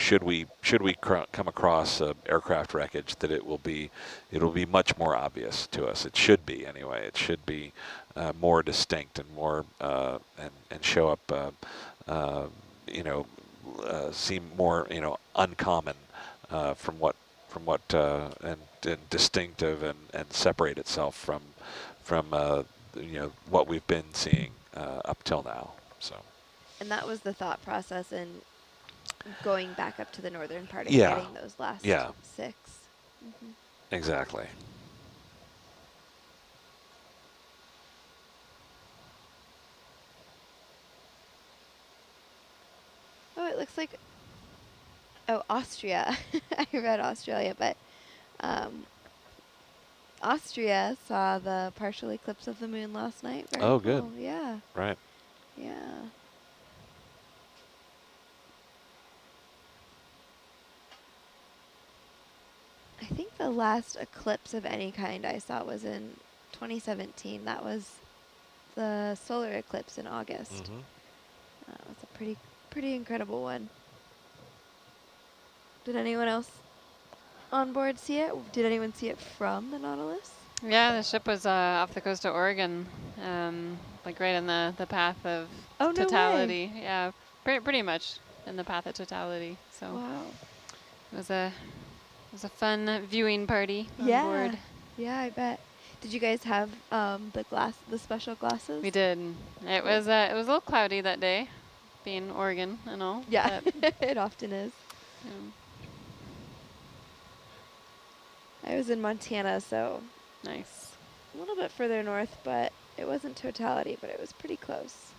should we come across aircraft wreckage, that it'll be much more obvious to us. It should be anyway. It should be more distinct and more and show up seem more uncommon from what and distinctive and separate itself from what we've been seeing up till now. So. And that was the thought process in going back up to the northern part and Yeah. getting those last Yeah. 6. Mm-hmm. Exactly. Oh, it looks like, oh, Austria. I read Australia, but Austria saw the partial eclipse of the moon last night. Very Oh, cool. good. Yeah. Right. Yeah. I think the last eclipse of any kind I saw was in 2017. That was the solar eclipse in August. Mm-hmm. That was a pretty incredible one. Did anyone else on board see it? Did anyone see it from the Nautilus? Yeah, the ship was off the coast of Oregon, like right in the path of totality. No way. Yeah, pretty much in the path of totality. So Wow. it was a fun viewing party on board. Yeah, I bet. Did you guys have the special glasses? We did. It was a little cloudy that day, being Oregon and all. Yeah, it often is. Yeah. I was in Montana, so Nice. a little bit further north, but it wasn't totality, but it was pretty close.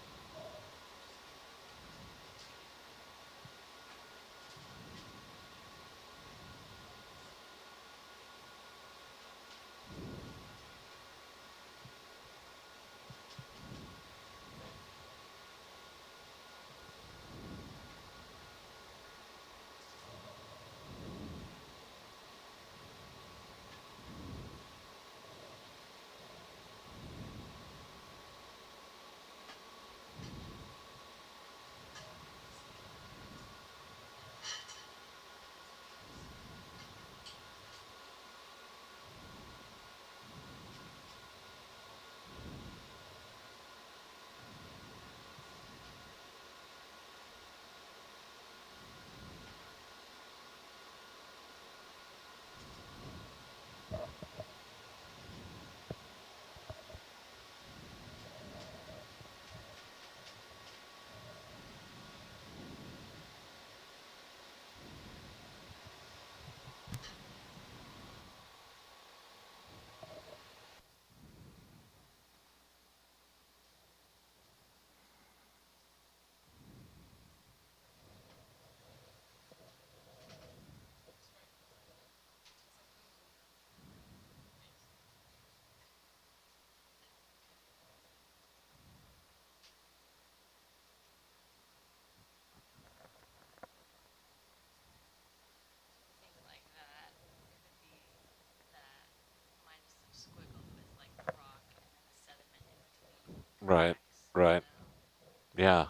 Right. Right. Yeah.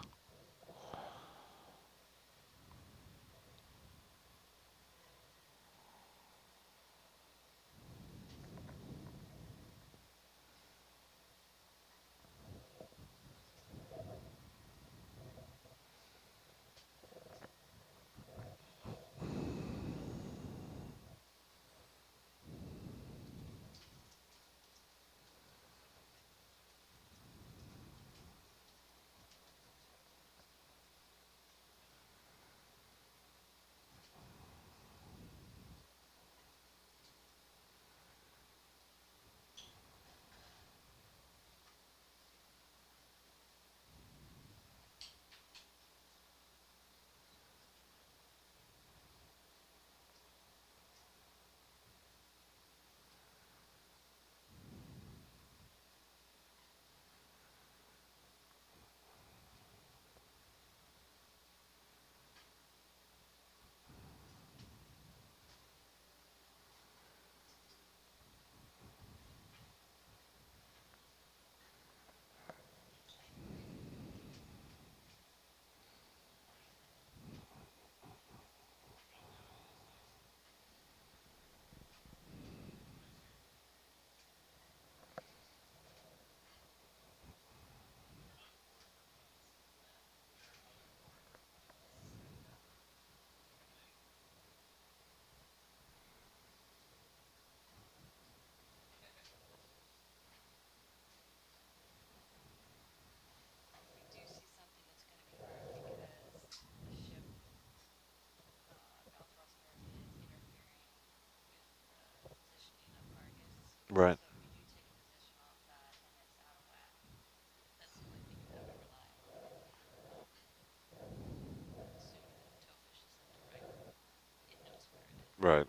Right.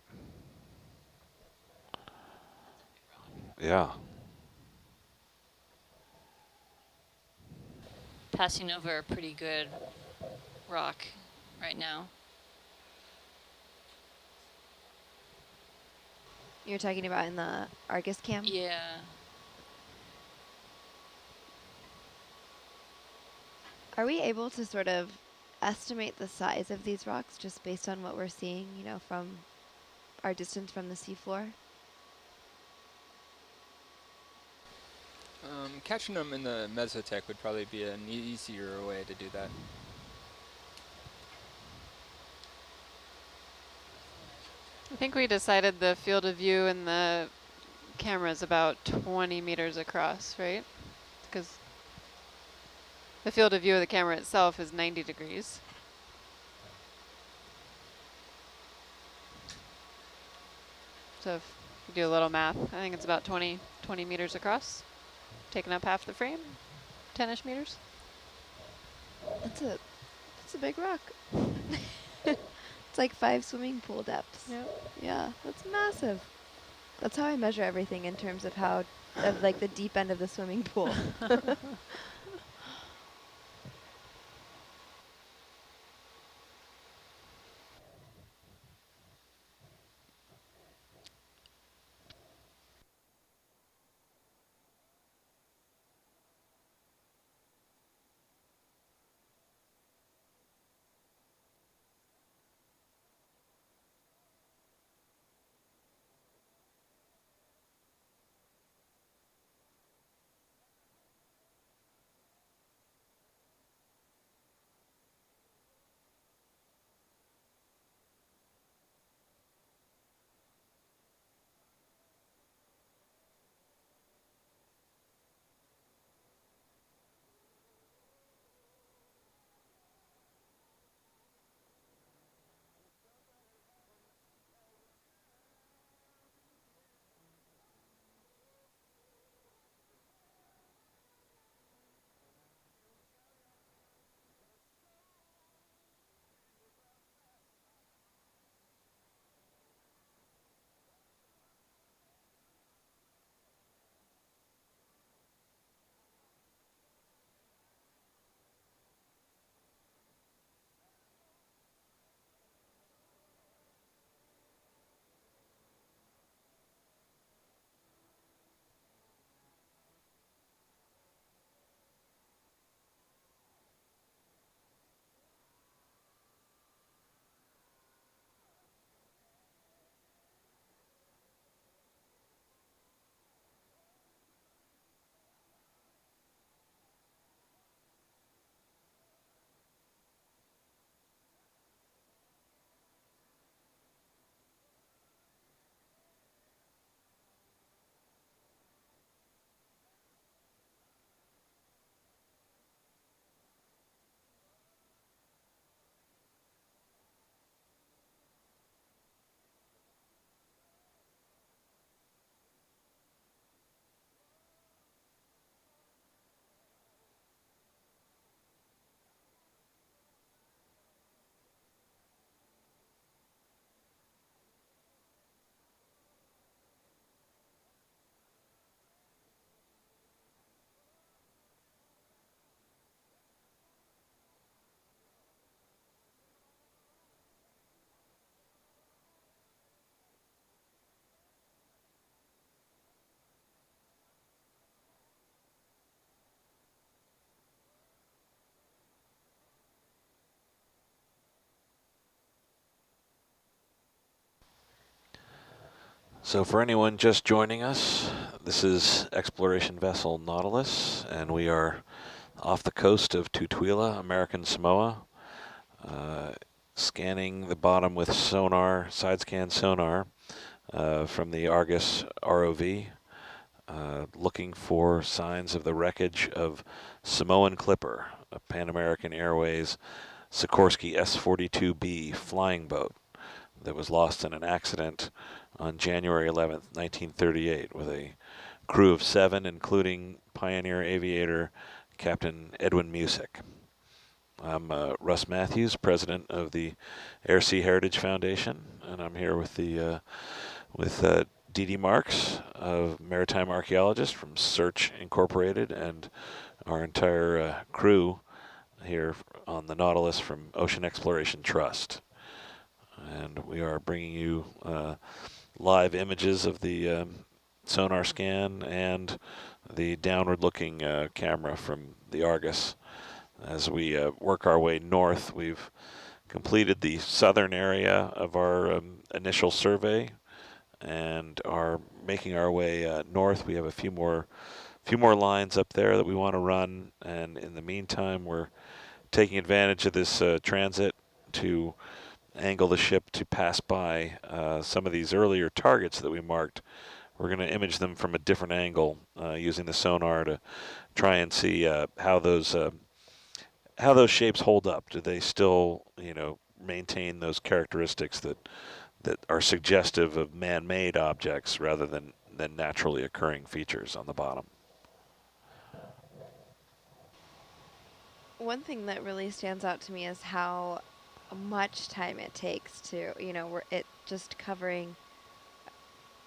Yeah. Passing over a pretty good rock right now. You're talking about in the Argus cam? Yeah. Are we able to sort of estimate the size of these rocks just based on what we're seeing, you know, from our distance from the seafloor? Catching them in the mesotech would probably be an easier way to do that. I think we decided the field of view in the camera is about 20 meters across, right? Because the field of view of the camera itself is 90 degrees. So if you do a little math, I think it's about 20 meters across, taking up half the frame, 10-ish meters. That's a big rock. It's like 5 swimming pool depths. Yep. Yeah, that's massive. That's how I measure everything in terms of like the deep end of the swimming pool. So for anyone just joining us, this is exploration vessel Nautilus, and we are off the coast of Tutuila, American Samoa, scanning the bottom with sonar, side scan sonar from the Argus ROV, looking for signs of the wreckage of Samoan Clipper, a Pan American Airways Sikorsky S-42B flying boat that was lost in an accident on January 11th, 1938, with a crew of 7, including pioneer aviator Captain Edwin Musick. I'm Russ Matthews, president of the Air Sea Heritage Foundation, and I'm here with the Dee Dee Marks, a maritime archaeologist from Search Incorporated, and our entire crew here on the Nautilus from Ocean Exploration Trust. And we are bringing you live images of the sonar scan and the downward-looking camera from the Argus. As we work our way north, we've completed the southern area of our initial survey and are making our way north. We have a few more lines up there that we want to run, and in the meantime, we're taking advantage of this transit to angle the ship to pass by some of these earlier targets that we marked. We're going to image them from a different angle using the sonar to try and see how those shapes hold up. Do they still, maintain those characteristics that are suggestive of man-made objects rather than naturally occurring features on the bottom? One thing that really stands out to me is how much time it takes to, it just covering,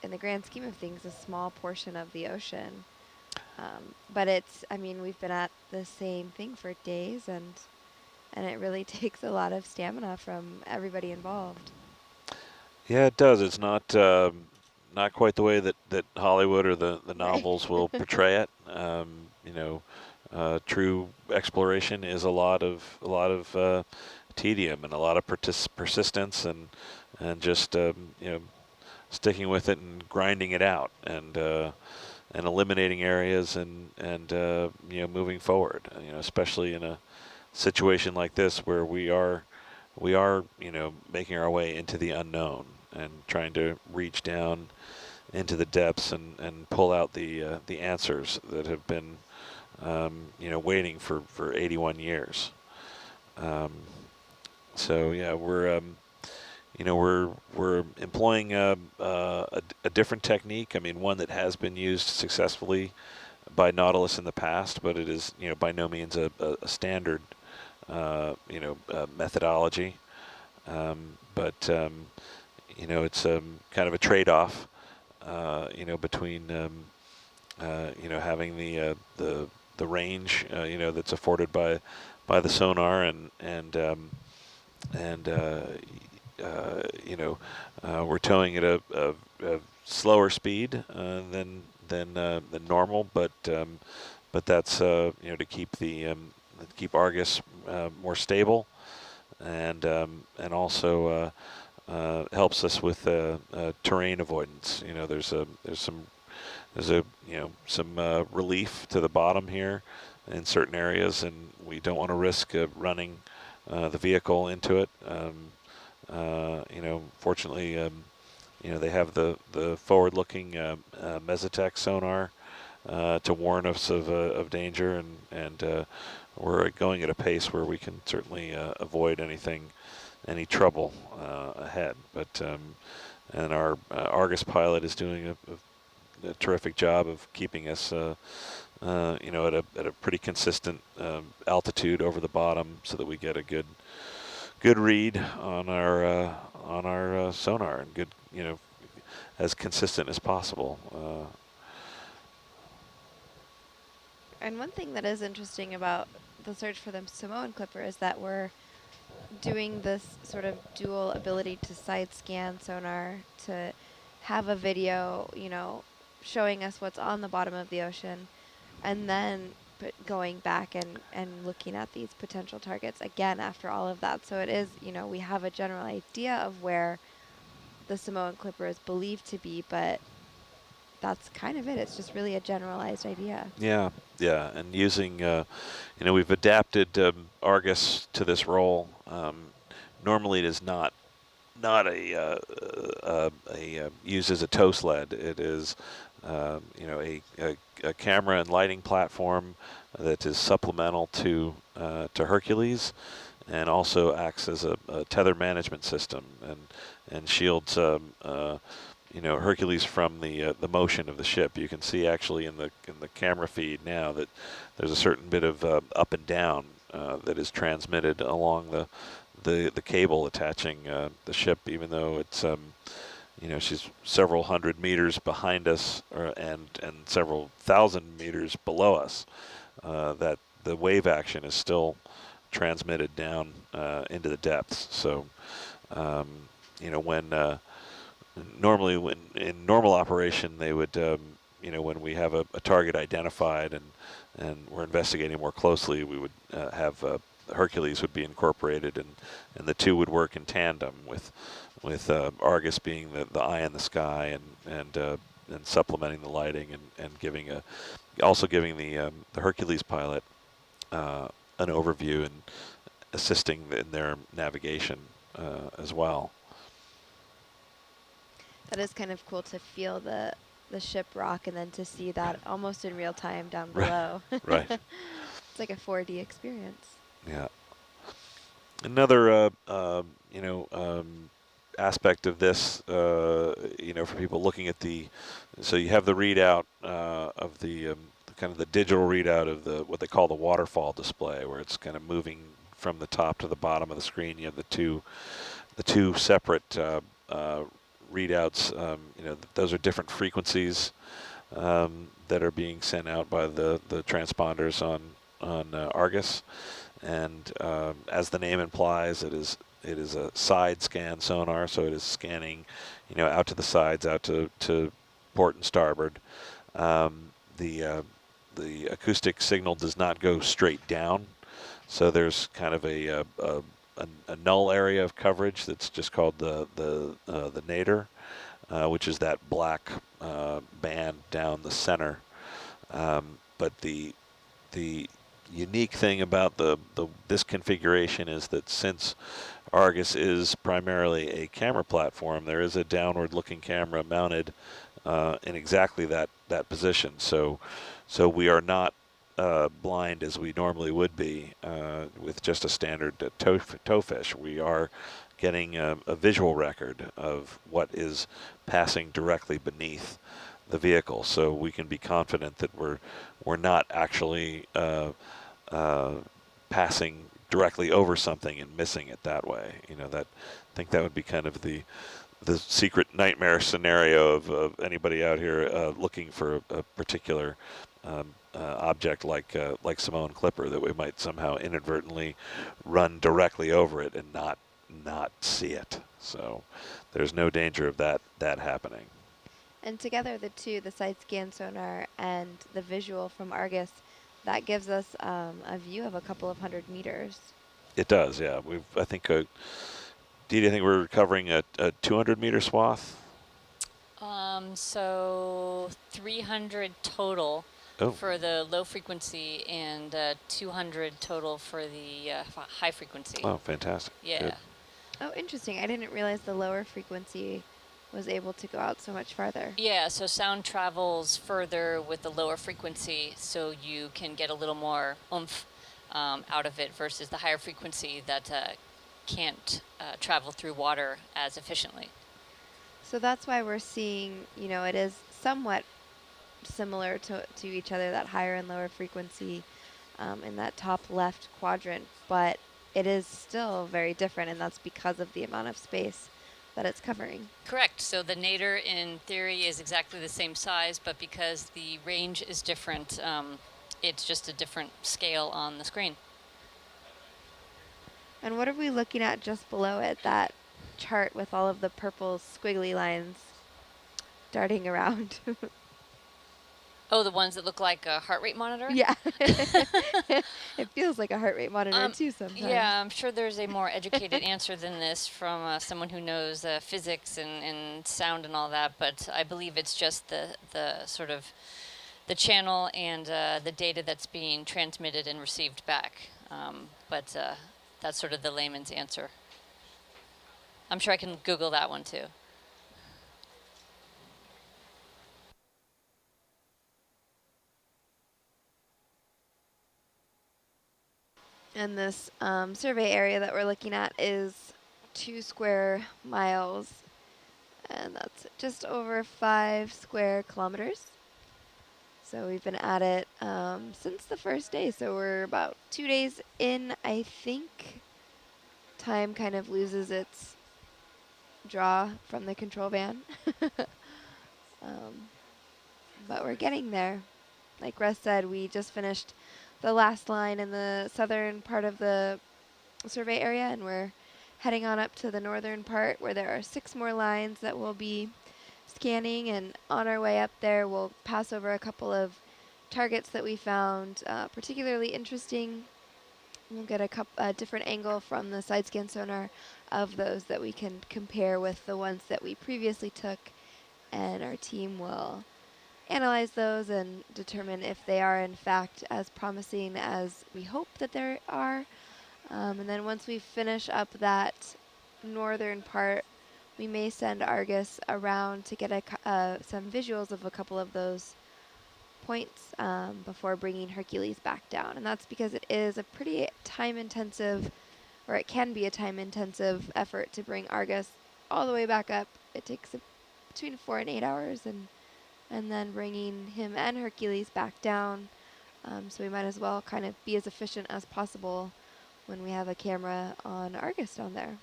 in the grand scheme of things, a small portion of the ocean. But we've been at the same thing for days, and it really takes a lot of stamina from everybody involved. Yeah, it does. It's not quite the way that Hollywood or the novels will portray it. True exploration is a lot of tedium and a lot of persistence and just sticking with it and grinding it out and eliminating areas and moving forward. Especially in a situation like this where we are making our way into the unknown and trying to reach down into the depths and pull out the answers that have been waiting for 81 years. So yeah, we're employing a different technique. One that has been used successfully by Nautilus in the past, but it is by no means a standard methodology. But it's kind of a trade-off, between having the range, that's afforded by the sonar and we're towing at a slower speed than normal, but that's to keep Argus more stable, and also helps us with terrain avoidance. There's some relief to the bottom here in certain areas, and we don't want to risk running the vehicle into it. Fortunately, they have the forward-looking Mesotech sonar to warn us of danger, and we're going at a pace where we can certainly avoid any trouble ahead. But and our Argus pilot is doing a terrific job of keeping us at a pretty consistent altitude over the bottom, so that we get a good read on our sonar, and good, as consistent as possible. And one thing that is interesting about the search for the Samoan Clipper is that we're doing this sort of dual ability to side scan sonar, to have a video, showing us what's on the bottom of the ocean, and then going back and looking at these potential targets again after all of that. So it is, we have a general idea of where the Samoan Clipper is believed to be, but that's kind of it. It's just really a generalized idea. Yeah, and using, we've adapted Argus to this role. Normally, it is not used as a tow sled. It is, a camera and lighting platform that is supplemental to Hercules, and also acts as a tether management system and shields Hercules from the motion of the ship. You can see actually in the camera feed now that there's a certain bit of up and down that is transmitted along the cable attaching the ship, even though it's you know, she's several hundred meters behind us, and several thousand meters below us. That the wave action is still transmitted down into the depths. So, you know, when normally in normal operation, they would, you know, when we have a target identified and we're investigating more closely, we would have Hercules would be incorporated, and the two would work in tandem with Argus being the eye in the sky and supplementing the lighting and giving also giving the Hercules pilot an overview and assisting in their navigation as well. That is kind of cool to feel the ship rock and then to see that almost in real time down Right. below. Right. It's like a 4D experience. Yeah. Another you know, aspect of this, you know, for people looking at so you have the readout of the kind of the digital readout of what they call the waterfall display, where it's kind of moving from the top to the bottom of the screen. You have the two separate readouts. You know, those are different frequencies that are being sent out by the transponders on Argus, and as the name implies, it is a side scan sonar, so it is scanning, you know, out to the sides, out to port and starboard. The acoustic signal does not go straight down, so there's kind of a null area of coverage that's just called the nadir, which is that black band down the center. But the unique thing about this configuration is that since Argus is primarily a camera platform, there is a downward-looking camera mounted in exactly that position. So we are not blind as we normally would be with just a standard tow fish. We are getting a visual record of what is passing directly beneath the vehicle, so we can be confident that we're not actually passing directly over something and missing it that way. You know, I think that would be kind of the secret nightmare scenario of anybody out here looking for a particular object like Simone Clipper, that we might somehow inadvertently run directly over it and not see it. So there's no danger of that happening. And together the two, the side scan sonar and the visual from Argus, that gives us a view of a couple of 100 meters. It does, yeah. I think, Dee, I think we're covering a 200-meter swath. So 300 total Oh. for the low frequency and 200 total for the high frequency. Oh, fantastic. Yeah. Good. Oh, interesting. I didn't realize the lower frequency was able to go out so much farther. Yeah, so sound travels further with the lower frequency, so you can get a little more oomph out of it versus the higher frequency that can't travel through water as efficiently. So that's why we're seeing, you know, it is somewhat similar to each other, that higher and lower frequency in that top left quadrant, but it is still very different, and that's because of the amount of space that it's covering. Correct. So the nadir in theory is exactly the same size, but because the range is different, it's just a different scale on the screen. And what are we looking at just below it, that chart with all of the purple squiggly lines darting around? Oh, the ones that look like a heart rate monitor? Yeah. It feels like a heart rate monitor too sometimes. Yeah, I'm sure there's a more educated answer than this from someone who knows physics and sound and all that, but I believe it's just the sort of the channel and the data that's being transmitted and received back. But that's sort of the layman's answer. I'm sure I can Google that one too. And this survey area that we're looking at is 2 square miles, and that's just over 5 square kilometers. So we've been at it since the first day. So we're about 2 days in, I think. Time kind of loses its draw from the control van. But we're getting there. Like Russ said, we just finished the last line in the southern part of the survey area, and we're heading on up to the northern part where there are 6 more lines that we'll be scanning. And on our way up there, we'll pass over a couple of targets that we found particularly interesting. We'll get a different angle from the side scan sonar of those that we can compare with the ones that we previously took, and our team will analyze those and determine if they are in fact as promising as we hope that they are. And then once we finish up that northern part, we may send Argus around to get some visuals of a couple of those points before bringing Hercules back down. And that's because it is a pretty time-intensive, or it can be a time-intensive effort to bring Argus all the way back up. It takes between 4 and 8 hours, and then bringing him and Hercules back down. So we might as well kind of be as efficient as possible when we have a camera on Argus down there.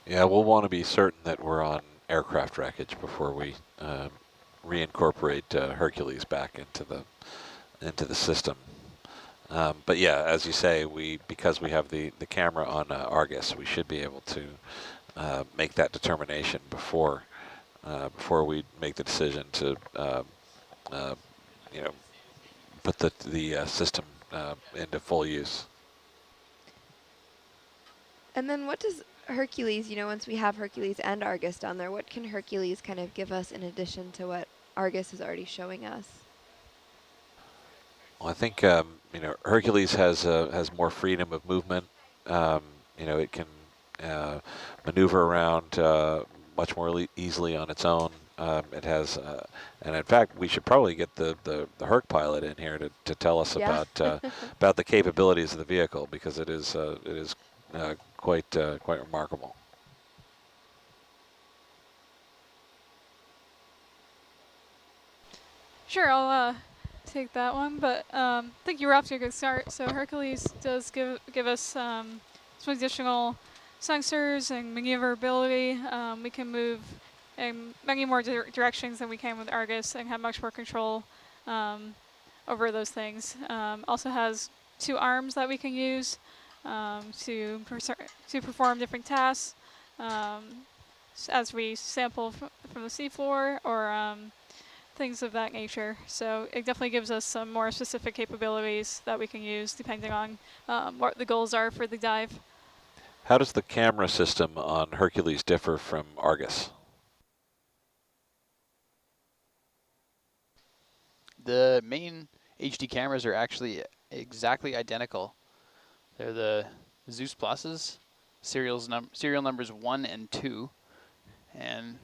Yeah, we'll want to be certain that we're on aircraft wreckage before we reincorporate Hercules back into the system. But yeah, as you say, because we have the camera on Argus, we should be able to make that determination before we make the decision to put the system into full use. And then what does Hercules, once we have Hercules and Argus down there, what can Hercules kind of give us in addition to what Argus is already showing us? Well, I think Hercules has more freedom of movement. It can maneuver around much more easily on its own. It has, and in fact, we should probably get the Herc pilot in here to tell us about the capabilities of the vehicle, because it is quite remarkable. Sure, I'll take that one, but I think you were off to a good start. So Hercules does give us some additional sensors and maneuverability. We can move in many more directions than we can with Argus and have much more control over those things. Also has 2 arms that we can use to perform different tasks as we sample from the seafloor or things of that nature. So it definitely gives us some more specific capabilities that we can use depending on what the goals are for the dive. How does the camera system on Hercules differ from Argus? The main HD cameras are actually exactly identical. They're the Zeus Pluses, serial numbers 1 and 2, and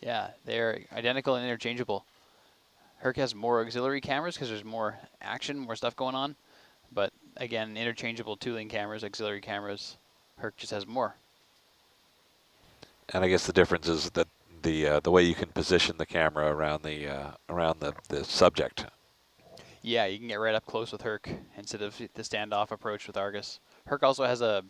yeah, they're identical and interchangeable. Herc has more auxiliary cameras because there's more action, more stuff going on, but again, interchangeable tooling cameras, auxiliary cameras. Herc just has more. And I guess the difference is that the way you can position the camera around the subject. Yeah, you can get right up close with Herc instead of the standoff approach with Argus. Herc also has a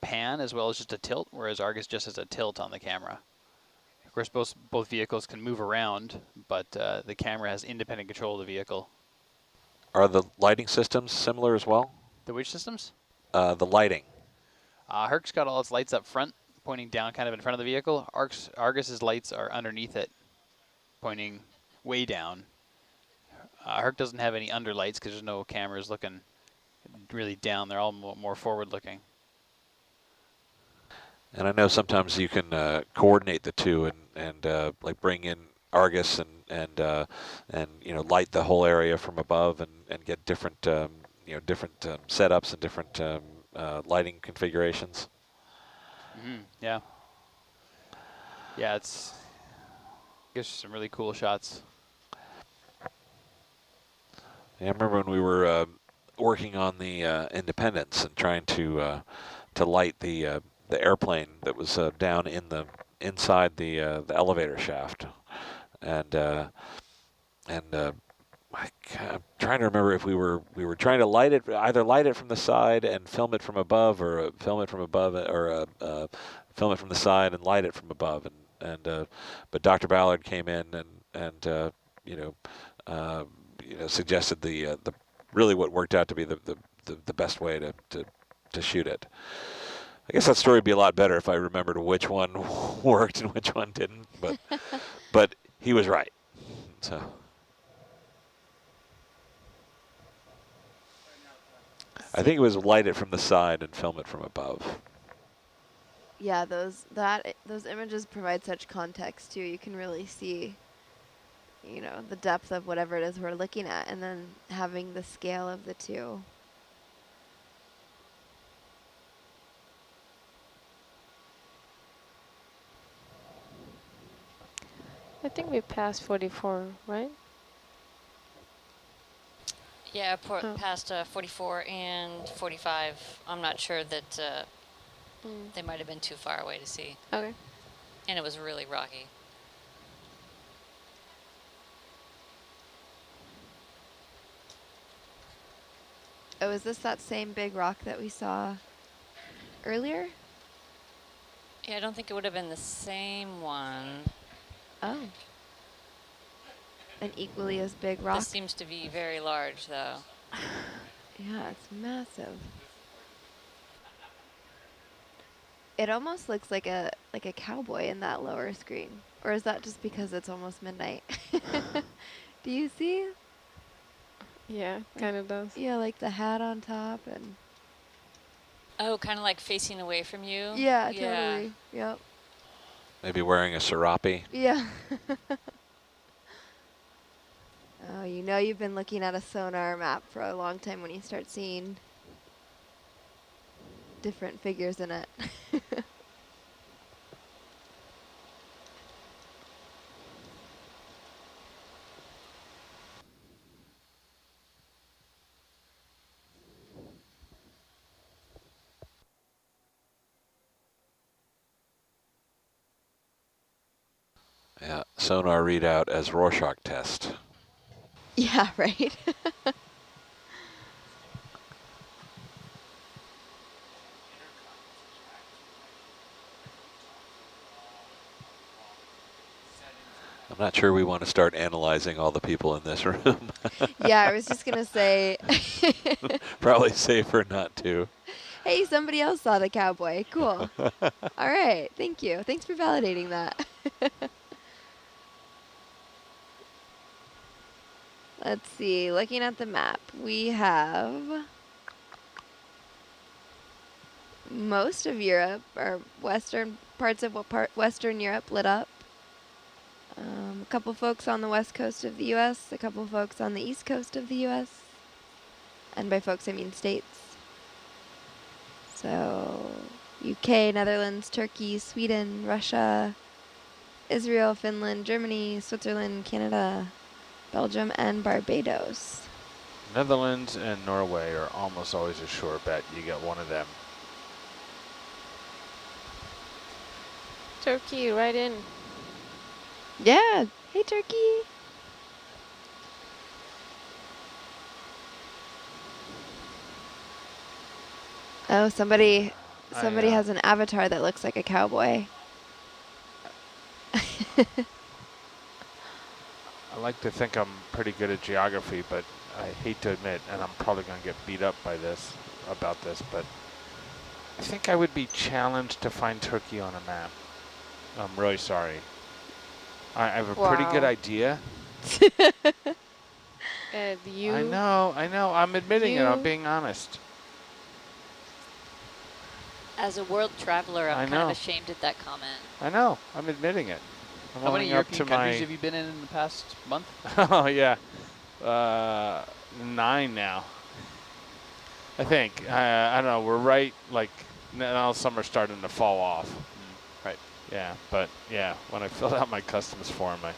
pan as well as just a tilt, whereas Argus just has a tilt on the camera. Of course, both vehicles can move around, but the camera has independent control of the vehicle. Are the lighting systems similar as well? The which systems? The lighting. Herc's got all its lights up front, pointing down kind of in front of the vehicle. Argus's lights are underneath it, pointing way down. Herc doesn't have any underlights because there's no cameras looking really down. They're all more forward-looking. And I know sometimes you can coordinate the two and like bring in Argus and light the whole area from above and get different different setups and different lighting configurations. Yeah. Yeah, gives you some really cool shots. Yeah, I remember when we were working on the Independence and trying to light the airplane that was down inside the elevator shaft, and I'm trying to remember if we were trying to light it, either light it from the side and film it from above, or film it from above, or film it from the side and light it from above. But Dr. Ballard came in and suggested the really what worked out to be the best way to shoot it. I guess that story would be a lot better if I remembered which one worked and which one didn't. But he was right. So. I think it was light it from the side and film it from above. Yeah, those images provide such context too. You can really see, the depth of whatever it is we're looking at, and then having the scale of the two. I think we passed 44, right? Yeah, past 44 and 45. I'm not sure that they might have been too far away to see. Okay. And it was really rocky. Oh, is this that same big rock that we saw earlier? Yeah, I don't think it would have been the same one. Oh. An equally as big rock? This seems to be very large, though. Yeah, it's massive. It almost looks like a cowboy in that lower screen. Or is that just because it's almost midnight? Do you see? Yeah, kind of does. Yeah, like the hat on top and... Oh, kind of like facing away from you? Yeah, totally. Yep. Maybe wearing a serape. Yeah. Oh, you've been looking at a sonar map for a long time when you start seeing different figures in it. Yeah, sonar readout as Rorschach test. Yeah, right. I'm not sure we want to start analyzing all the people in this room. Yeah, I was just going to say. Probably safer not to. Hey, somebody else saw the cowboy. Cool. All right. Thank you. Thanks for validating that. Let's see. Looking at the map, we have most of Europe, or western parts of Western Europe lit up. A couple folks on the west coast of the U.S., a couple folks on the east coast of the U.S., and by folks I mean states. So UK, Netherlands, Turkey, Sweden, Russia, Israel, Finland, Germany, Switzerland, Canada, Belgium, and Barbados. Netherlands and Norway are almost always a sure bet. You get one of them. Turkey, right in. Yeah. Hey, Turkey. Oh, somebody has an avatar that looks like a cowboy. I like to think I'm pretty good at geography, but I hate to admit, and I'm probably going to get beat up by this, about this, but I think I would be challenged to find Turkey on a map. I'm really sorry. I have a pretty good idea. You. I know. I'm admitting it. I'm being honest. As a world traveler, I'm kind know. of ashamed at that comment. I know. I'm admitting it. I'm How many owning up European to countries my... have you been in the past month? Oh, yeah. 9 now. I think. I don't know. We're right, like, now summer's starting to fall off. Right. Yeah, but, yeah, when I filled out my customs form, I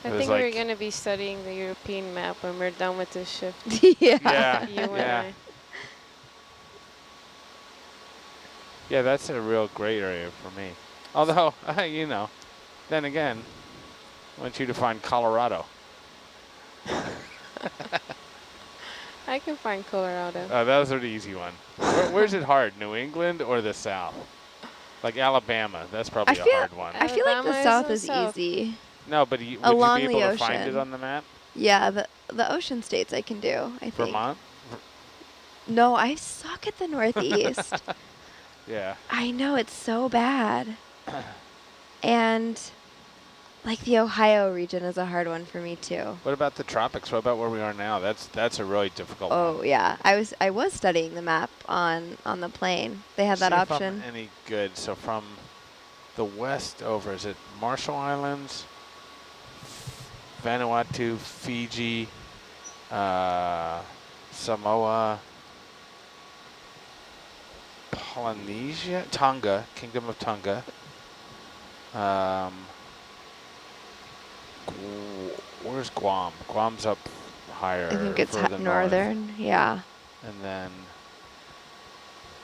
it was think like- we're going to be studying the European map when we're done with this shift. Yeah, You and yeah. I. Yeah, that's a real gray area for me. Although, you know, then again, I want you to find Colorado. I can find Colorado. That was an easy one. Where's it hard? New England or the South? Like Alabama. That's probably a hard one. I feel like Alabama the is South in the is south. easy. No, but would you Along be the able to find it ocean. on the map? Yeah, the ocean states I can do, I think. Vermont? No, I suck at the Northeast. Yeah. I know, it's so bad. And like the Ohio region is a hard one for me too. What about the tropics? What about where we are now? That's a really difficult one. Oh yeah, I was studying the map on the plane. They had that See if I'm option. any good. So from the west over, is it Marshall Islands, Vanuatu, Fiji, Samoa, Polynesia, Tonga, Kingdom of Tonga. Where's Guam? Guam's up higher. I think it's further north. northern. Yeah.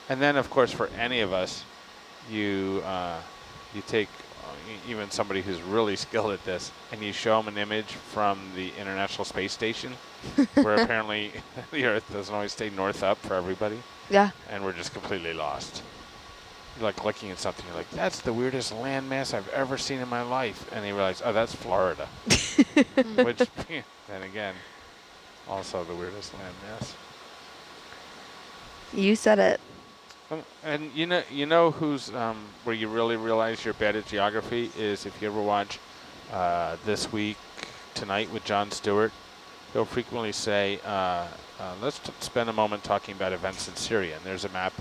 And then of course for any of us, you take even somebody who's really skilled at this, and you show them an image from the International Space Station, where apparently the Earth doesn't always stay north up for everybody. Yeah. And we're just completely lost. You're like looking at something, you're like, that's the weirdest landmass I've ever seen in my life. And you realize, oh, that's Florida. Which, then again, also the weirdest landmass. You said it. And you know who's where you really realize you're bad at geography is if you ever watch This Week Tonight with Jon Stewart. He'll frequently say, let's spend a moment talking about events in Syria. And there's a map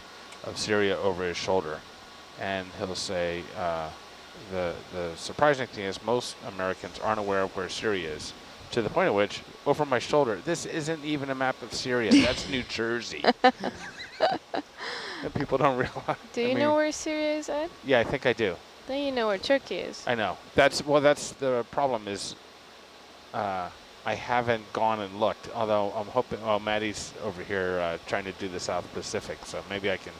of Syria over his shoulder. And he'll say, the surprising thing is most Americans aren't aware of where Syria is, to the point at which, over my shoulder, this isn't even a map of Syria. That's New Jersey. And people don't realize. Do you know where Syria is at? Yeah, I think I do. Then you know where Turkey is. I know. That's the problem is I haven't gone and looked, although I'm hoping, well, Maddie's over here trying to do the South Pacific, so maybe I can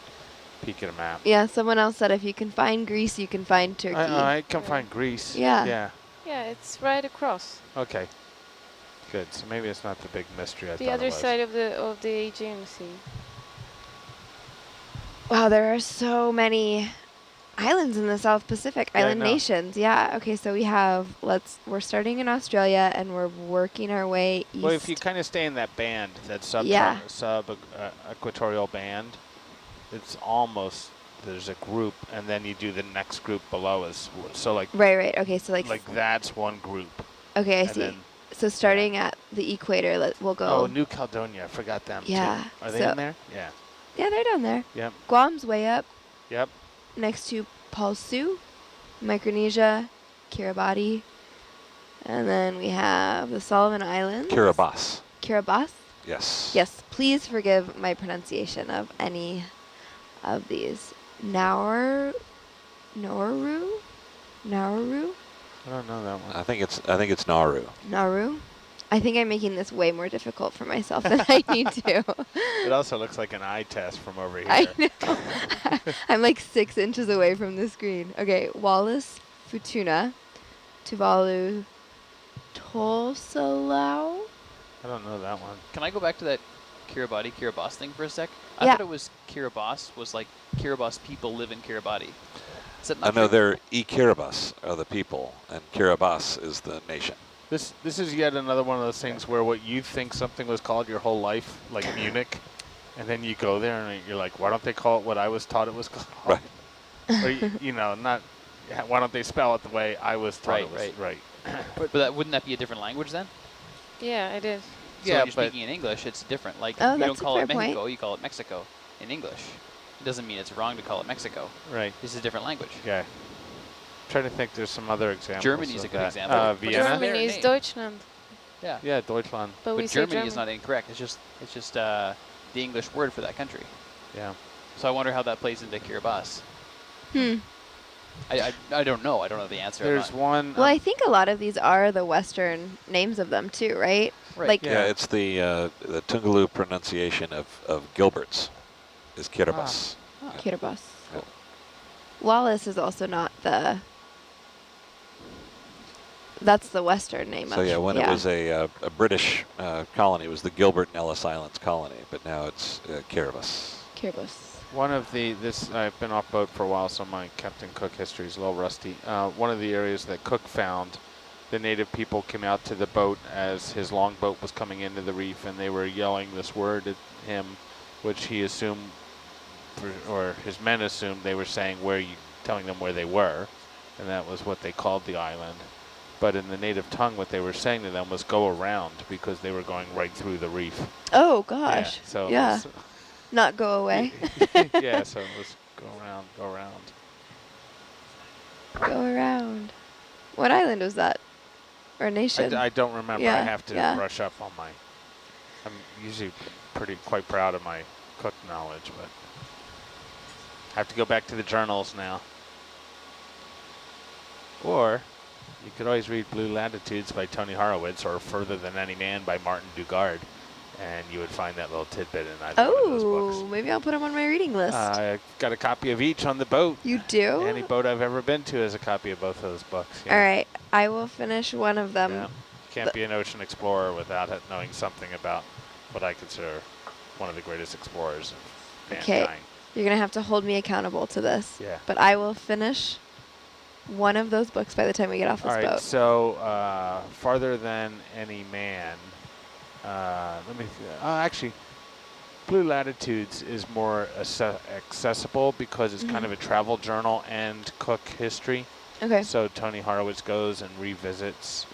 peek at a map. Yeah, someone else said if you can find Greece, you can find Turkey. I can find Greece. Yeah. Yeah. Yeah, it's right across. Okay. Good. So maybe it's not the big mystery I thought The other it was. side of the Aegean Sea. Wow, there are so many islands in the South Pacific, Yeah, I island know. nations. Yeah. Okay, so we're starting in Australia and we're working our way east. Well, if you kind of stay in that band, that sub-equatorial band, it's almost, there's a group, and then you do the next group below us. So like, Right. Okay, so like that's one group. okay, I and see. then- So starting at the equator, we'll go. Oh, New Caledonia, I forgot them Yeah, too. Are they so- in there? Yeah. Yeah, they're down there. Yep. Guam's way up Yep. next to Palsu, Micronesia, Kiribati, and then we have the Solomon Islands. Kiribati. Kiribati? Yes. Yes, please forgive my pronunciation of any of these. Nauru? I don't know that one. I think it's Nauru. Nauru? I think I'm making this way more difficult for myself than I need to. It also looks like an eye test from over here. I know. I'm like 6 inches away from the screen. Okay, Wallis, Futuna, Tuvalu, Tosalau. I don't know that one. Can I go back to that Kiribati, Kiribati thing for a sec? I Yeah. thought it was Kiribati was like Kiribati people live in Kiribati. Is that I not know true? they're Kiribati are the people, and Kiribati is the nation. This is yet another one of those things where what you think something was called your whole life, like Munich, and then you go there and you're like, why don't they call it what I was taught it was called? Right. Or not. Why don't they spell it the way I was taught it was? Right. Right. But wouldn't that be a different language then? Yeah, it is. So Yeah, when you're but speaking in English, it's different. Like Oh, you that's don't a call it fair point. Mexico, you call it Mexico in English. It doesn't mean it's wrong to call it Mexico. Right. This is a different language. Okay. Trying to think. There's some other examples. Germany's of a good that. example. But Vienna. Germany is name. Deutschland, Yeah. Yeah, Deutschland. but we But say Germany is not incorrect. It's just the English word for that country. Yeah. So I wonder how that plays into Kiribati. Hmm. I don't know. I don't know the answer. I'm There's not- one. Well, I think a lot of these are the Western names of them too, right? Right. Like, Yeah, it's the Tungaloo pronunciation of Gilbert's is Kiribati. Kiribati. Cool. Wallis is also not the That's the western name So of yeah, when it was a British colony, it was the Gilbert and Ellice Islands colony, but now it's Kiribati. Kiribati. One of I've been off boat for a while, so my Captain Cook history is a little rusty. One of the areas that Cook found, the native people came out to the boat as his longboat was coming into the reef, and they were yelling this word at him, which he assumed, or his men assumed they were saying telling them where they were, and that was what they called the island. But in the native tongue, what they were saying to them was go around, because they were going right through the reef. Oh gosh. Yeah, so yeah. Not go away. yeah, so it was go around, go around. Go around. What island was that? Or nation? I don't remember. Yeah, I have to yeah. brush up on I'm usually quite proud of my Cook knowledge, but I have to go back to the journals now. Or you could always read Blue Latitudes by Tony Horowitz or Further Than Any Man by Martin Dugard, and you would find that little tidbit in either one of those books. Oh, maybe I'll put them on my reading list. I've got a copy of each on the boat. You do? Any boat I've ever been to has a copy of both those books. Yeah. All right, I will finish one of them. Yeah. Can't be an ocean explorer without knowing something about what I consider one of the greatest explorers of mankind. Okay, you're going to have to hold me accountable to this. Yeah. But I will finish one of those books by the time we get off this All right, boat. so Farther Than Any Man. Let me actually, Blue Latitudes is more accessible because it's kind of a travel journal and Cook history. Okay. So Tony Horowitz goes and revisits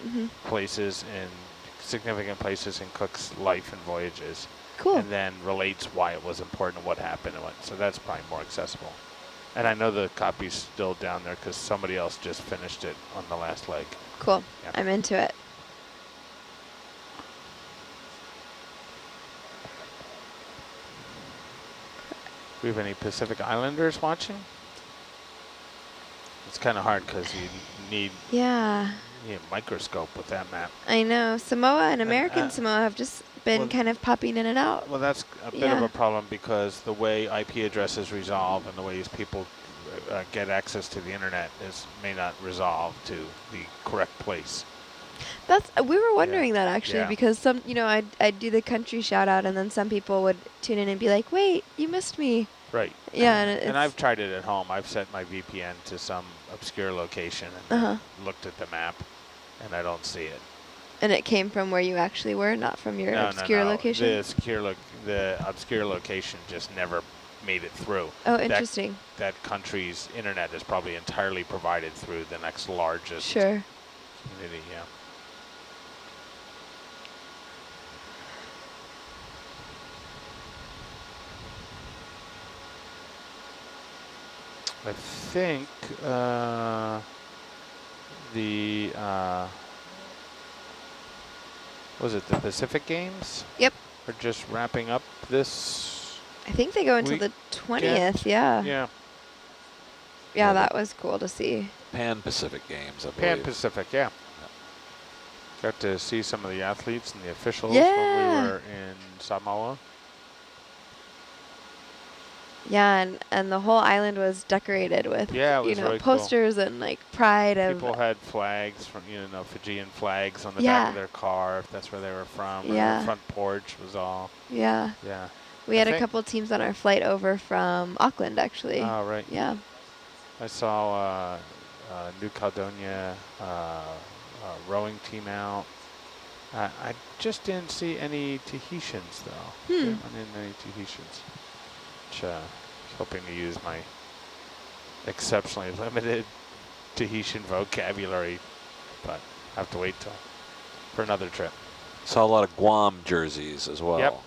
places and significant places in Cook's life and voyages. Cool. And then relates why it was important and what happened and what. So that's probably more accessible. And I know the copy's still down there because somebody else just finished it on the last leg. Cool. Yeah. I'm into it. Do we have any Pacific Islanders watching? It's kind of hard because you need a microscope with that map. I know. Samoa and American Samoa have just been kind of popping in and out. Well, that's a bit of a problem because the way IP addresses resolve and the ways people get access to the internet may not resolve to the correct place. We were wondering that actually because some, I'd do the country shout out and then some people would tune in and be like, wait, you missed me. Right. Yeah. And I've tried it at home. I've set my VPN to some obscure location and then looked at the map and I don't see it. And it came from where you actually were, not from your obscure location? The obscure location just never made it through. Oh, interesting. That country's internet is probably entirely provided through the next largest community, yeah. I think was it the Pacific Games? Yep. Are just wrapping up this. I think they go until the 20th, Yeah, that was cool to see. Pan-Pacific Games, I believe. Pan-Pacific, yeah. Got to see some of the athletes and the officials when we were in Samoa. Yeah, and the whole island was decorated with really posters and like pride of. People had flags from Fijian flags on the back of their car if that's where they were from. Yeah. Or the front porch was all. Yeah. Yeah. We had a couple teams on our flight over from Auckland actually. Oh right. Yeah. I saw New Caledonia rowing team out. I just didn't see any Tahitians though. I didn't see any Tahitians. Which, hoping to use my exceptionally limited Tahitian vocabulary, but I have to wait for another trip. Saw a lot of Guam jerseys as well. Yep.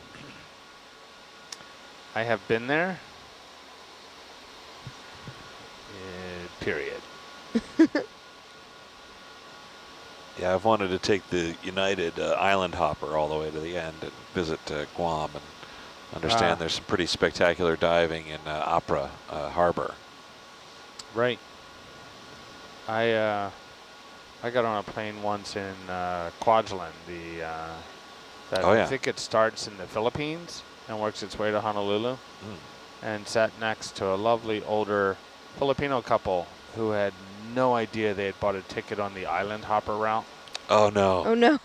I have been there. Period. Yeah, I've wanted to take the United Island Hopper all the way to the end and visit Guam and understand there's some pretty spectacular diving in Apra Harbor. Right. I got on a plane once in Kwajalein. I think it starts in the Philippines and works its way to Honolulu. And sat next to a lovely older Filipino couple who had no idea they had bought a ticket on the island hopper route. Oh no. Oh no.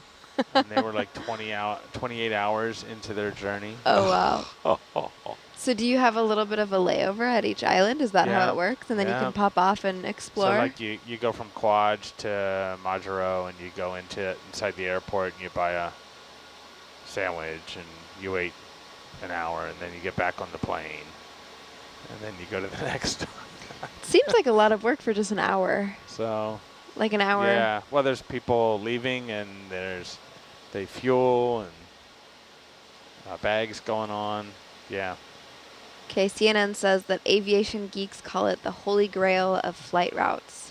And they were like 28 hours into their journey. Oh wow. Oh. So do you have a little bit of a layover at each island? Is that how Yeah. it works? And then you Yeah. can pop off and explore? So like you go from Quadj to Majuro and you go inside the airport and you buy a sandwich and you wait an hour and then you get back on the plane and then you go to the next. Seems like a lot of work for just an hour. So Like an hour. yeah, well there's people leaving and they fuel and bags going on. Yeah. Okay, CNN says that aviation geeks call it the holy grail of flight routes.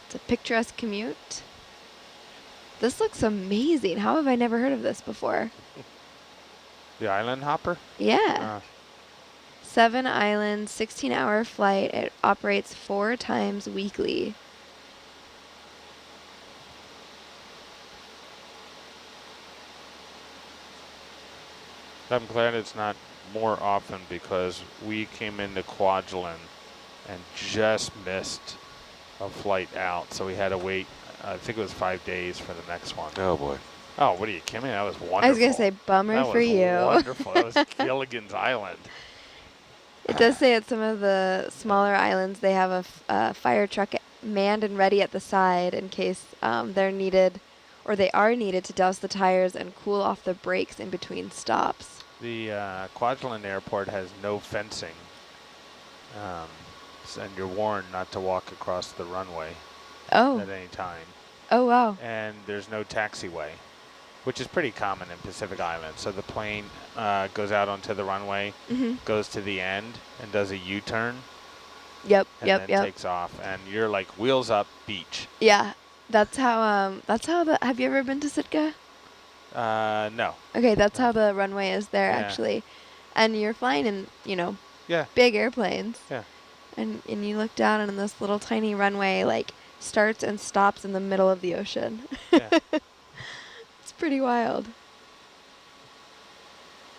It's a picturesque commute. This looks amazing. How have I never heard of this before? The island hopper? Yeah. 7 islands, 16-hour flight. It operates 4 times weekly. I'm glad it's not more often because we came into Kwajalein and just missed a flight out. So we had to wait, I think it was 5 days for the next one. Oh boy. Oh, what are you kidding me? That was wonderful. I was going to say bummer that for was you. Wonderful. That was Gilligan's Island. It does say at some of the smaller islands they have a fire truck manned and ready at the side in case they're needed or they are needed to douse the tires and cool off the brakes in between stops. The Kwajalein airport has no fencing, and you're warned not to walk across the runway at any time. Oh, wow. And there's no taxiway, which is pretty common in Pacific Islands. So the plane goes out onto the runway, goes to the end, and does a U-turn. Yep, and then takes off, and you're like wheels up beach. Yeah, that's how have you ever been to Sitka? No. Okay, that's how the runway is there, Yeah. actually. And you're flying in, Yeah. big airplanes. Yeah. And you look down and this little tiny runway, like, starts and stops in the middle of the ocean. Yeah. It's pretty wild.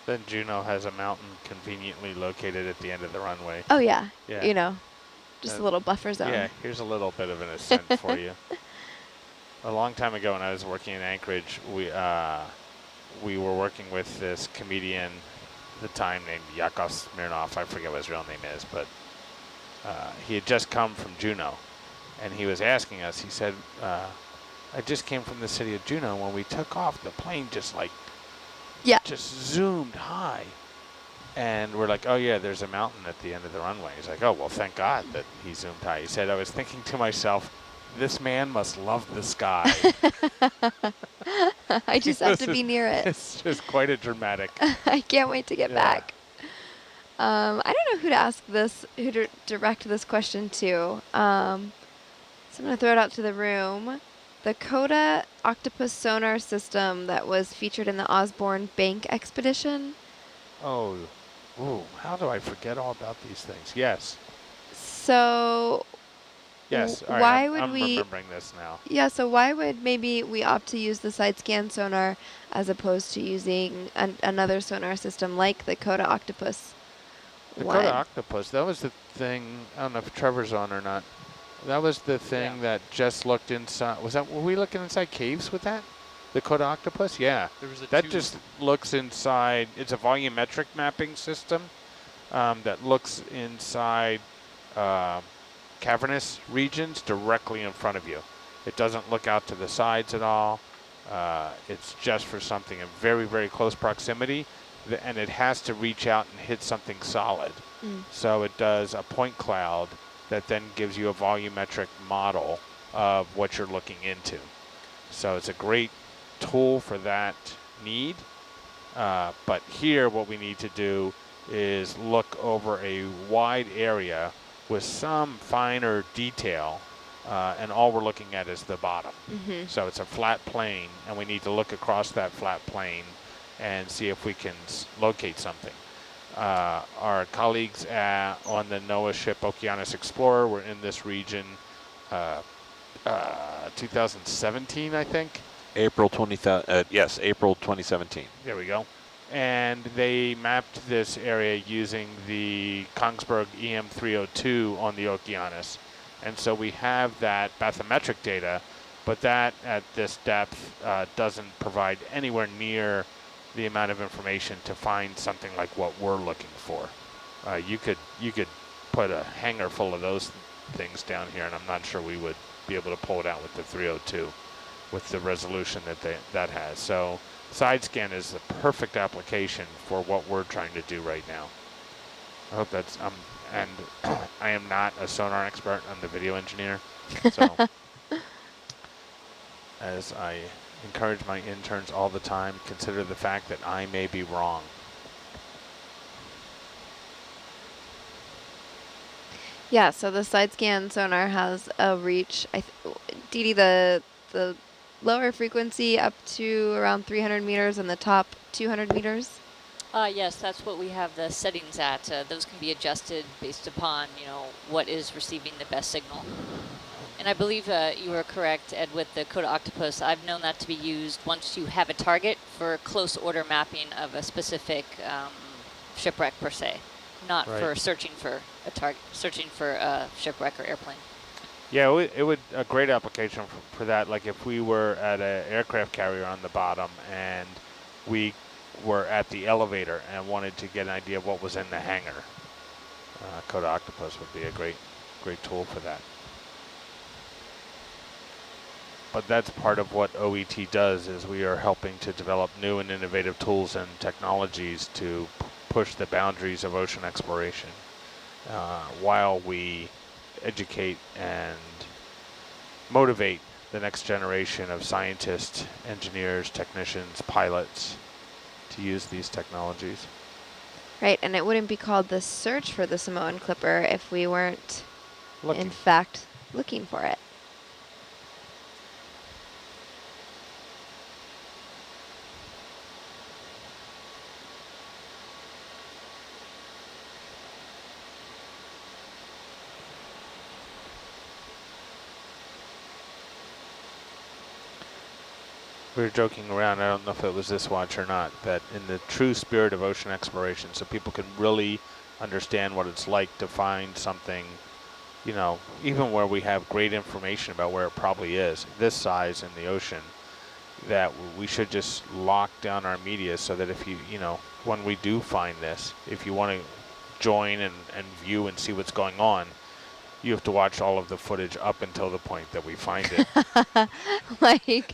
Then Juneau has a mountain conveniently located at the end of the runway. Oh, yeah. Yeah. Just a little buffer zone. Yeah, here's a little bit of an ascent for you. A long time ago when I was working in Anchorage, we were working with this comedian at the time named Yakov Smirnov. I forget what his real name is, but he had just come from Juneau. And he was asking us, he said, I just came from the city of Juneau. When we took off, the plane just just zoomed high. And we're like, oh yeah, there's a mountain at the end of the runway. He's like, oh, well, thank God that he zoomed high. He said, I was thinking to myself, this man must love the sky. I just have to be near it. It's just quite a dramatic. I can't wait to get back. I don't know who to ask this, who to direct this question to. So I'm going to throw it out to the room. The Coda Octopus sonar system that was featured in the Osborne Bank expedition. Oh, ooh, how do I forget all about these things? Yes. So yes, all right, why would I'm we remembering this now. Yeah, so why would maybe we opt to use the side scan sonar as opposed to using another sonar system like the Coda Octopus? The Coda Octopus, that was the thing, I don't know if Trevor's on or not. That was the thing that just looked inside. Were we looking inside caves with that? The Coda Octopus? Yeah. There was a that tube. just looks inside. It's a volumetric mapping system that looks inside cavernous regions directly in front of you. It doesn't look out to the sides at all. It's just for something in very, very close proximity, and it has to reach out and hit something solid. So it does a point cloud that then gives you a volumetric model of what you're looking into. So it's a great tool for that need. But here what we need to do is look over a wide area with some finer detail, and all we're looking at is the bottom. So it's a flat plane, and we need to look across that flat plane and see if we can locate something. Our colleagues on the NOAA ship Okeanos Explorer were in this region 2017, I think. April 2017. There we go. And they mapped this area using the Kongsberg EM302 on the Okeanos. And so we have that bathymetric data, but that at this depth doesn't provide anywhere near the amount of information to find something like what we're looking for. You could put a hangar full of those things down here, and I'm not sure we would be able to pull it out with the 302 with the resolution that has. So side scan is the perfect application for what we're trying to do right now. I hope that's and I am not a sonar expert. I'm the video engineer. So as I encourage my interns all the time, consider the fact that I may be wrong. Yeah, so the side scan sonar has a reach, Dee Dee, the lower frequency up to around 300 meters and the top 200 meters. Yes, that's what we have the settings at. Those can be adjusted based upon, what is receiving the best signal. And I believe you were correct, Ed, with the Coda Octopus. I've known that to be used once you have a target for close order mapping of a specific shipwreck per se, not for searching for a target, searching for a shipwreck or airplane. Yeah, it would a great application for that. Like if we were at an aircraft carrier on the bottom and we were at the elevator and wanted to get an idea of what was in the hangar, Coda Octopus would be a great tool for that. But that's part of what OET does, is we are helping to develop new and innovative tools and technologies to push the boundaries of ocean exploration while we educate and motivate the next generation of scientists, engineers, technicians, pilots to use these technologies. Right, and it wouldn't be called the search for the Samoan Clipper if we weren't, in fact, looking for it. We were joking around, I don't know if it was this watch or not, that in the true spirit of ocean exploration, so people can really understand what it's like to find something, even where we have great information about where it probably is, this size in the ocean, that we should just lock down our media so that if when we do find this, if you want to join and view and see what's going on, you have to watch all of the footage up until the point that we find it. Like,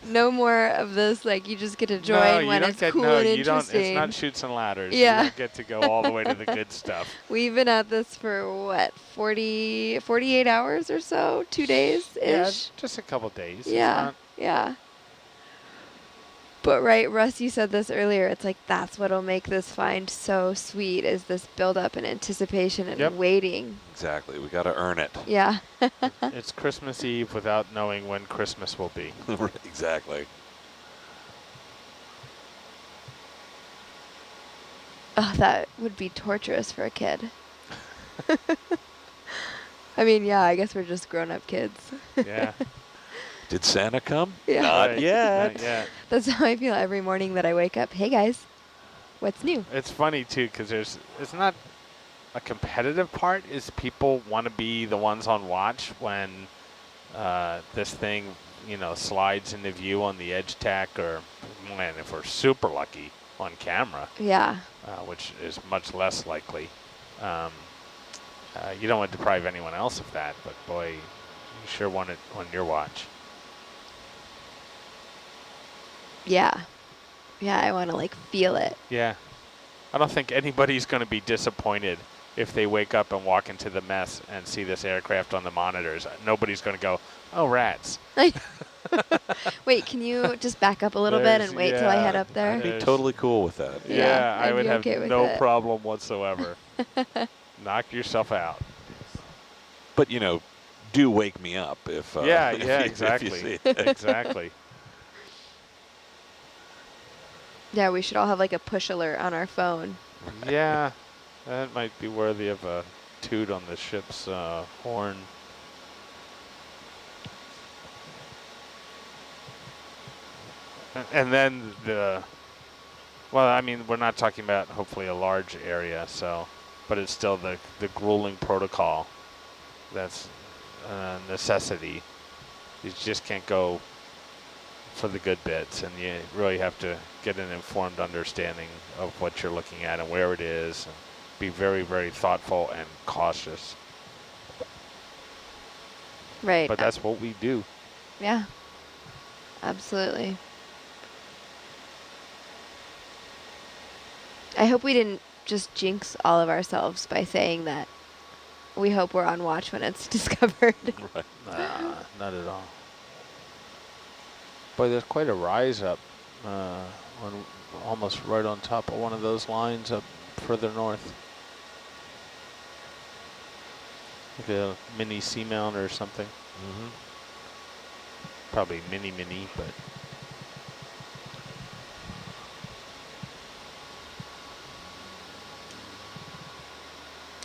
no more of this, like, you just get to join when it's cool and interesting. It's not chutes and ladders. Yeah. You don't get to go all the way to the good stuff. We've been at this for, what, 48 hours or so? 2 days-ish? Yeah, just a couple days. Yeah, yeah. But right, Russ, you said this earlier. It's like that's what'll make this find so sweet, is this build-up and anticipation and waiting. Exactly. We got to earn it. Yeah. It's Christmas Eve without knowing when Christmas will be. Exactly. Oh, that would be torturous for a kid. I mean, yeah, I guess we're just grown-up kids. Yeah. Did Santa come? Yeah. Not yet. Not yet. That's how I feel every morning that I wake up. Hey, guys, what's new? It's funny, too, because it's not a competitive part, is people want to be the ones on watch when this thing, slides into view on the edge tack, or when, if we're super lucky, on camera. Yeah. Which is much less likely. You don't want to deprive anyone else of that, but boy, you sure want it on your watch. Yeah. Yeah, I want to, like, feel it. Yeah. I don't think anybody's going to be disappointed if they wake up and walk into the mess and see this aircraft on the monitors. Nobody's going to go, oh, rats. Wait, can you just back up a little bit and wait till I head up there? I'd be totally cool with that. Yeah, I would have okay no problem whatsoever. Knock yourself out. But, do wake me up if exactly. If you see it. Exactly. Yeah, we should all have like a push alert on our phone. Yeah, that might be worthy of a toot on the ship's horn. And then well, I mean, we're not talking about hopefully a large area, but it's still the grueling protocol that's a necessity. You just can't go for the good bits, and you really have to get an informed understanding of what you're looking at and where it is, and be very, very thoughtful and cautious. Right. But that's what we do. Yeah, absolutely. I hope we didn't just jinx all of ourselves by saying that we hope we're on watch when it's discovered. Right. Nah, not at all. Boy, there's quite a rise up, almost right on top of one of those lines up further north. Like a mini seamount or something. Mm-hmm. Probably mini, but.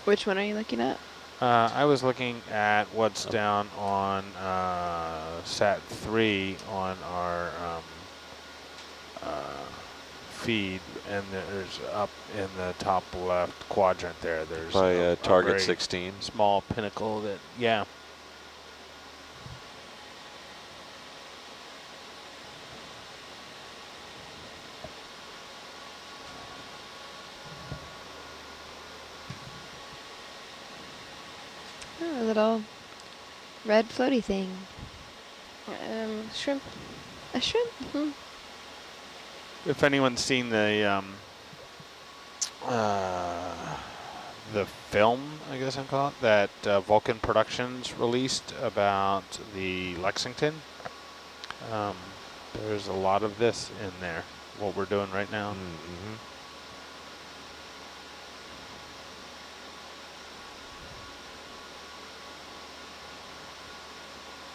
Which one are you looking at? I was looking at what's down on Sat 3 on our feed, and there's up in the top left quadrant there. There's By target very 16. small pinnacle that, yeah. Oh, a little red floaty thing. Shrimp. A shrimp? Hmm. If anyone's seen the film, I guess I'm calling it, that Vulcan Productions released about the Lexington, there's a lot of this in there, what we're doing right now. Mm-hmm.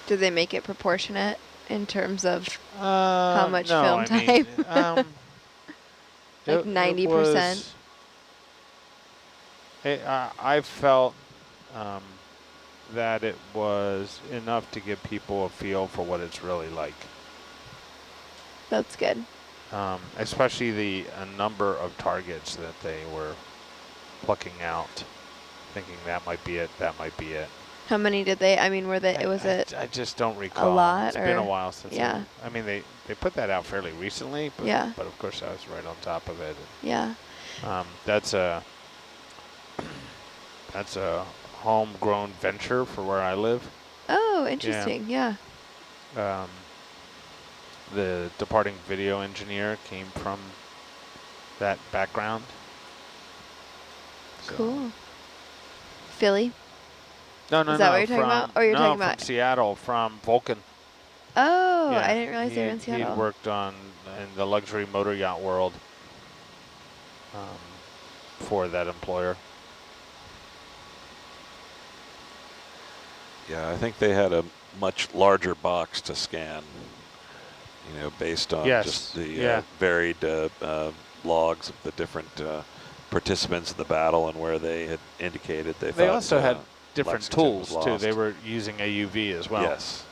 Did they make it proportionate in terms of how much no, film I time? mean, Like 90%? I felt that it was enough to give people a feel for what it's really like. That's good. Especially a number of targets that they were plucking out, thinking that might be it, that might be it. How many did they, I mean, were they, I just don't recall. lot, It's been or- a while since. yeah. I mean, they put that out fairly recently, but, Yeah. but of course I was right on top of it. yeah. That's a homegrown venture for where I live. Oh, interesting, yeah. The departing video engineer came from that background. So- Cool. Philly? No, Is that what you're talking about? Or you're talking from about- Seattle, from Vulcan. Oh, Yeah, I didn't realize they were in Seattle. He worked in the luxury motor yacht world for that employer. Yeah, I think they had a much larger box to scan, you know, based on Yes, just the yeah. varied logs of the different participants in the battle and where they had indicated they They thought, also had different Lexington was tools too. lost. They were using AUV as well. Yes.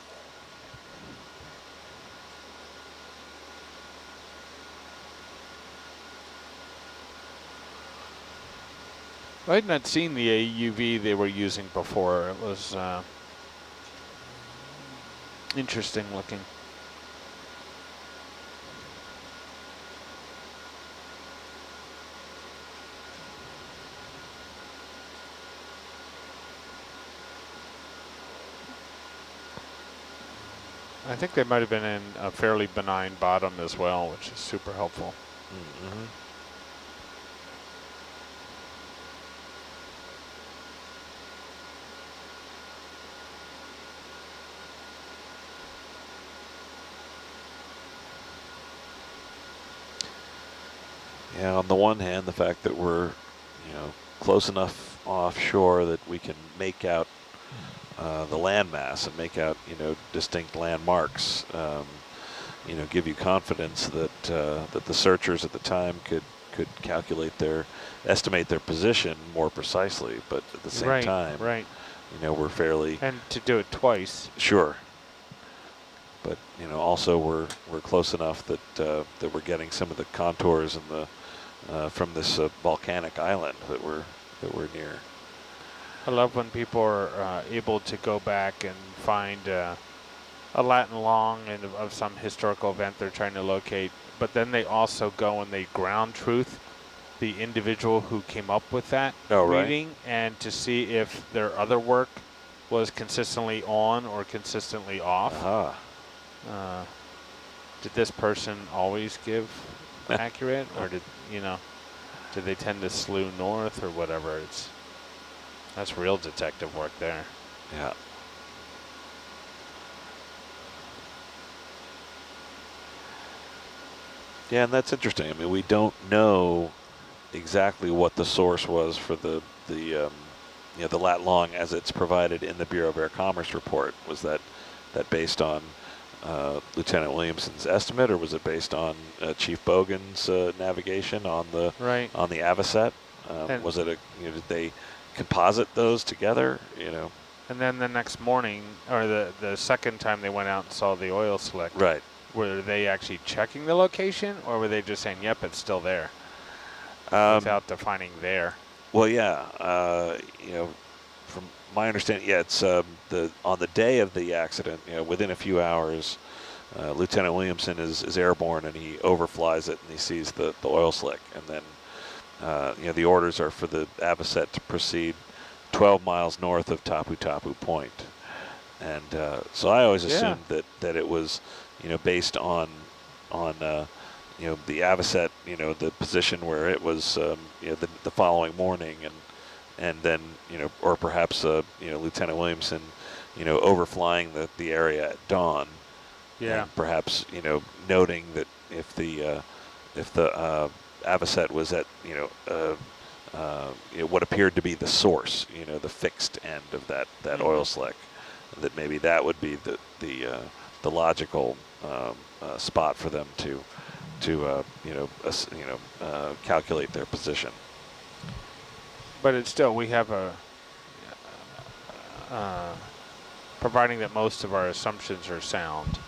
I had not seen the AUV they were using before. It was interesting looking. I think they might have been in a fairly benign bottom as well, which is super helpful. Mm-hmm. Yeah, on the one hand, the fact that we're, you know, close enough offshore that we can make out the landmass and make out, you know, distinct landmarks, you know, give you confidence that that the searchers at the time could estimate their position more precisely. But at the same time, you know, we're fairly And to do it twice. sure. But you know, also we're close enough that that we're getting some of the contours and the from this volcanic island that we're near. I love when people are able to go back and find a Latin long and of some historical event they're trying to locate, but then they also go and they ground truth the individual who came up with that reading, and to see if their other work was consistently on or consistently off. Did this person always give accurate, or did they tend to slew north or whatever? That's real detective work there. Yeah. Yeah, and that's interesting. I mean, we don't know exactly what the source was for the lat long as it's provided in the Bureau of Air Commerce report. Was that based on Lieutenant Williamson's estimate, or was it based on Chief Bogan's navigation on the Avocet? Was it did they composite those together? And then the next morning, or the second time they went out and saw the oil slick, right? Were they actually checking the location, or were they just saying, "Yep, it's still there," without defining there? Well, yeah, from my understanding, yeah, it's on the day of the accident, within a few hours, Lieutenant Williamson is airborne and he overflies it and he sees the oil slick, and then the orders are for the Avocet to proceed 12 miles north of Tapu Tapu Point, and so I always assumed that it was based on the Avocet, the position where it was the following morning, and then or perhaps Lieutenant Williamson overflying the area at dawn, and perhaps noting that if the Avocet was at what appeared to be the source, the fixed end of that oil slick, that maybe that would be the logical spot for them to calculate their position. But it's still, we have providing that most of our assumptions are sound.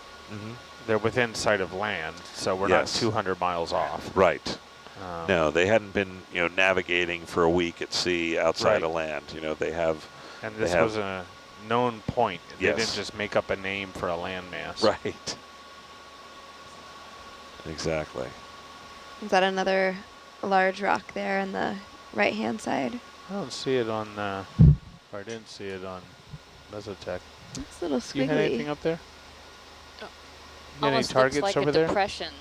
They're within sight of land, so we're not 200 miles off. Right. No, they hadn't been navigating for a week at sea outside of land. They have. And this was a known point. They Yes. didn't just make up a name for a landmass. Right. Exactly. Is that another large rock there on the right-hand side? I don't see it on, or I didn't see it on Mesotech. It's a little squiggly. You had anything up there? Oh. You got any Almost targets looks like over a there? depression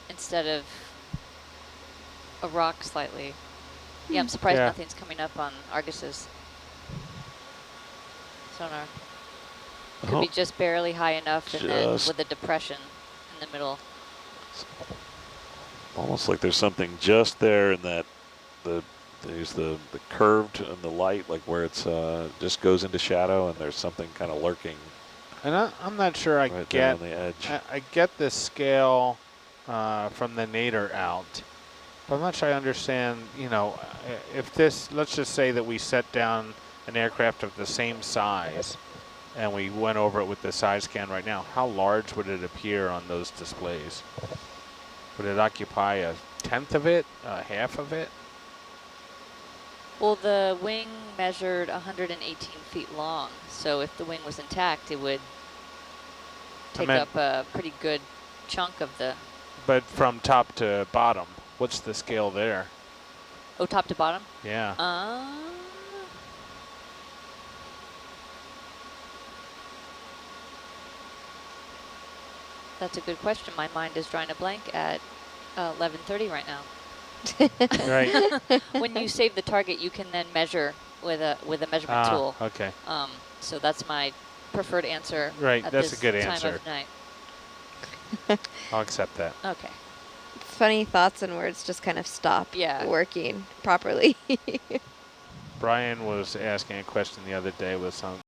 instead of a rock slightly. Yeah, I'm surprised nothing's coming up on Argus's sonar. Could be just barely high enough, and then with a depression in the middle. Almost like there's something just there in that there's the curved and the light, like where it's just goes into shadow, and there's something kind of lurking. And I'm not sure I right get on the edge. I get the scale from the nadir out, but I'm not sure I understand. If this, let's just say that we set down an aircraft of the same size, and we went over it with the side scan right now, how large would it appear on those displays? Would it occupy a tenth of it, a half of it? Well, the wing measured 118 feet long, so if the wing was intact, it would take up a pretty good chunk of the... But from top to bottom, what's the scale there? Oh, top to bottom? Yeah. That's a good question. My mind is drawing a blank at 11:30 right now. Right. When you save the target, you can then measure with a measurement tool. Okay. So that's my preferred answer. Right, at that's this a good time answer. of night. I'll accept that. Okay. Funny thoughts and words just kind of stop working properly. Brian was asking a question the other day with some